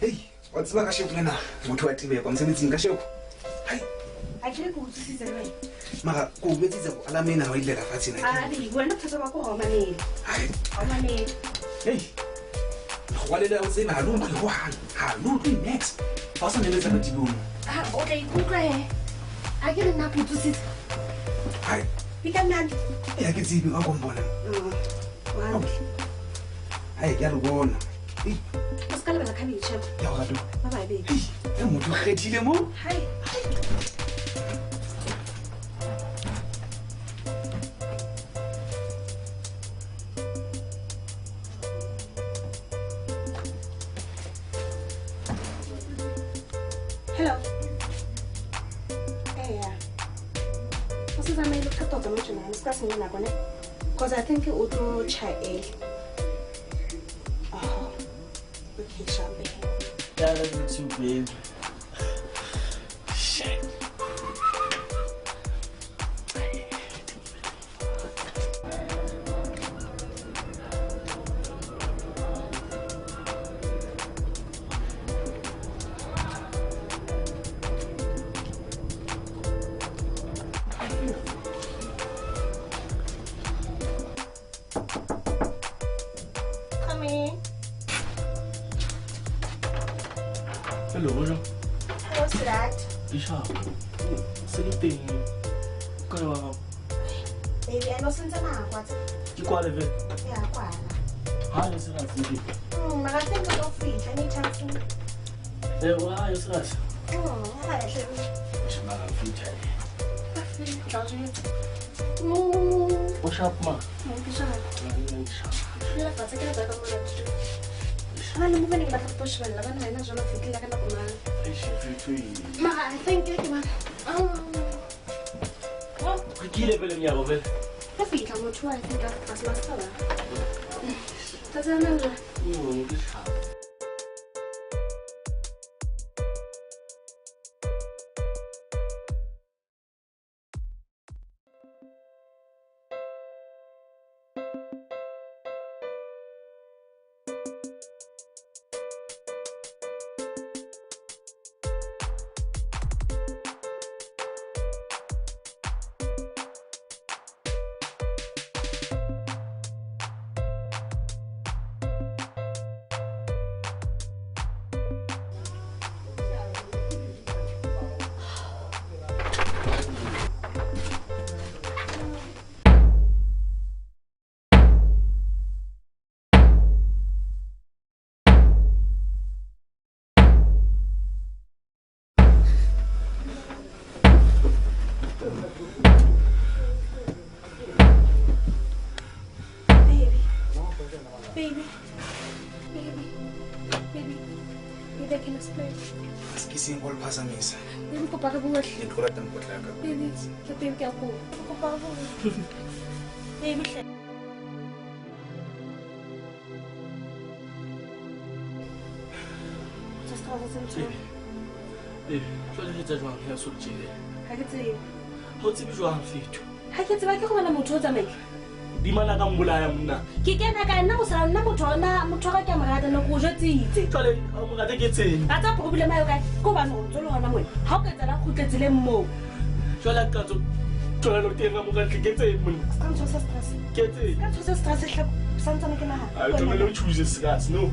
Hey, what's the matter? Lena, motho wa tibe kwa msebetsing ka sheko. Hai. A ke go utsisitse le wena. Mara go betsitse go alamena wa ile ka fatshe na. A di bona phasa ba go romanele. Hai. Romanele. Hey. Wale la utse ba lo go hang. Ha lo twi next. Fa sa nele tsa dibo. Ah, okay, kuka he. A ke nna putsisitse. Hai. Bika nani? Ya ke tsibi ga go mbona. Wow. Hai, ya lo bona. Hey. Ska le bela khabitšhe. Ya ga do. Bye baby. Hey, motho a khethile mo. Hai. Hello. Hey, what's the name of the doctor? I'm discussing it now, because I think it would go child. Oh, okay, Shambi. Yeah, that's me too, babe. Shit. Come in. Hello, bonjour. What's that? Isha, sleeping. Quoi, Baby, I know something what? tu quoi, levé? Yeah, quite. Ah, je serai sleeping. But I think we don't feel anytime soon. Eh, ouais, je serai. I should. Je m'en fous, What's up, ma? I'm moving back to push when I'm not going to feel like a man. I think it man. Qui level mi arrive? I think I'm not sure. I think that's my color. That's another. Baby, I can explain. Kissing all pasamisa. Baby, ko para buhat. Ito rat ang potlaga. Baby, baby kaya ko. Ko para buhat. Baby, just call us into. Baby, je vais te joindre à sur le télé. Ha ke tsebe. Ho tsebe jwang fethu? Ha ke tseba ke go bana motho o tsamaya. Di mana ka mmolaya monna. Ke kena ka nna go sala nna motho ga ke morata no go jetsitse. Jwale mo rate ke tseng. Ba tsa problem ayo ka go bana go tsolo hona moe. Ha o ka tsela go tletsile mmo. Jwale ka tso jwale lo teng ga mo ka ke tseng monna. Ka ntse sa stress. Ke tseng. Ka ntse stress hle santsana ke naha. Ai tlo lo choose skas no.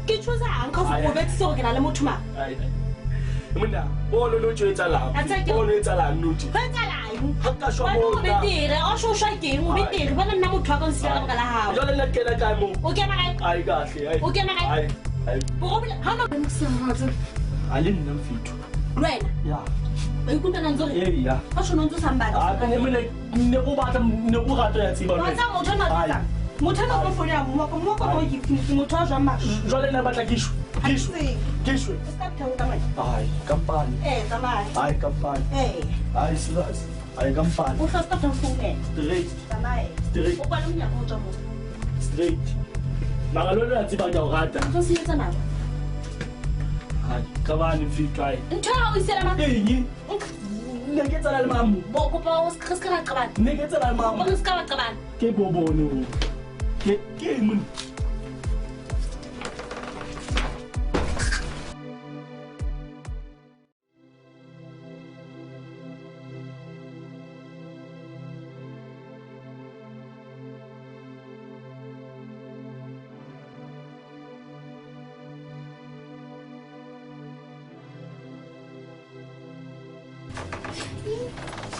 Ke choose ang ka go betso ke na le motho ma. Ai. Monna, bolo lo tshwetsa la. Bolo e tsala nnuti. Ba tsala eng? Ha ka shwa Ba mo. no betere, o shosha ke eng o betere. Bona nna motho wa ka nsela ka la hao. Jwale nna ke na kae mo? O kena kae? Ai kahle, ai. O kena kae? Ai. Problem ha no msamazo. Ali nna mfethu. Lwena. Ya. Ba ikutlana ntse re. Eh ya. Ba shona ntse sambala. Ah ka ne ne o batla ne o rata ya tsiba. Ba tsa motho na tsa. Motho na go fola mo ko ke motho wa jwa ma. Jwale nna batla kishu. Kishu. Stop telling me. Ai, kampani. Tamai. Ai, kampani. Ai, silas. Ai, kampani. O stop telling me. Straight. Tamai. Straight. O pa le mnya go tswa mo. Straight. Magalolo ya tsiba ya o rata. Ntse se etsa nako. Ai, kabani mfethu ai. Ntho ya o isela ma. Eng? Ne ke tsala le mamu. Bo ko pa o skris ka qabana. Ne ke tsala le mamu. Bo ska ba qabana. Ke bobone o. Ke mun.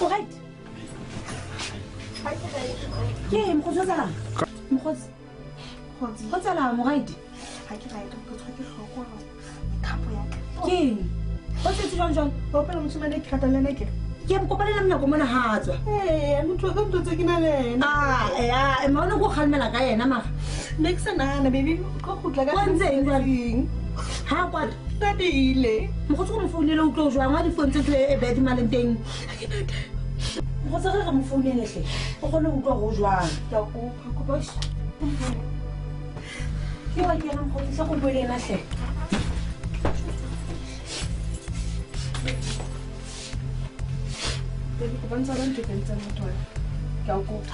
All right. Yeah, Mkhosazala. Mkhosazala, Moraidi. King. What's it, John? Open on some Catalanic. Yam Copalam Comana. Hey, I'm going to take in a ah, I'm going to go Halmela Nama. Next and baby cook like one thing. How about that? What's going for little clothes? I want to phone to a bed thing. What's a little phone in it? Oh, no, go one. You are getting home, so good in a set. Once I went to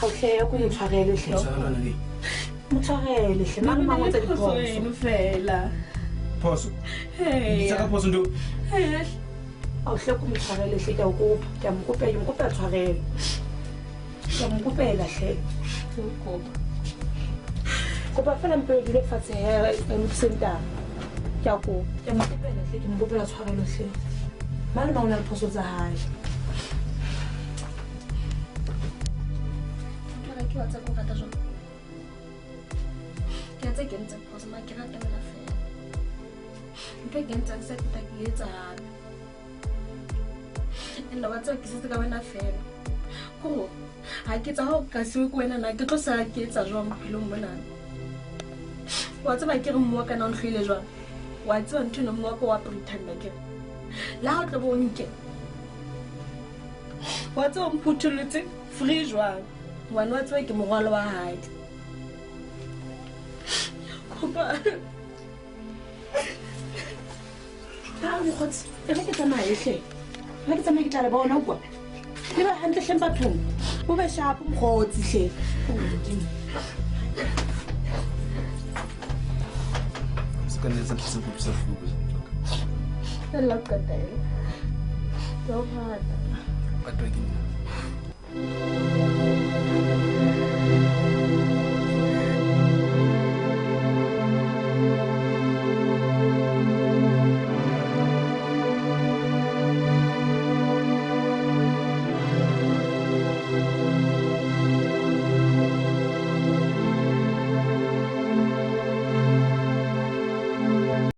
okay, I couldn't try anything. Posso? Hey, será que posso do? Ao seu começar a ler o corpo, que é um corpo através. Que é um corpo ela che. O corpo. Corpo fala um pouco de fazer no sentar. Que é o corpo. Que é um corpo ela che, que um corpo através che. Mas não não posso usar. Para que você com cada jogo. Que até que não posso mais que nada na fé. Ke gentsa se ke takietsa ela wa tsa ke se ka wena fela go ha ke tsa ho ka se ko wena na ke tlo sa ke tsa jwa mphilo mona wa tsa ba ke re mmoa kana on hlile jwa wa tsa ntho no mmoa ko wa pretend ke la ho tlo bo nke wa tsa mphutuletse free jwa wa no tsa ke mogwalo wa hae kopa Ah, what's the heck is a nice thing? Look at the make it about no one. You don't have the same bathroom. Who was sharp and hot to say? I look at that. So hard. What do I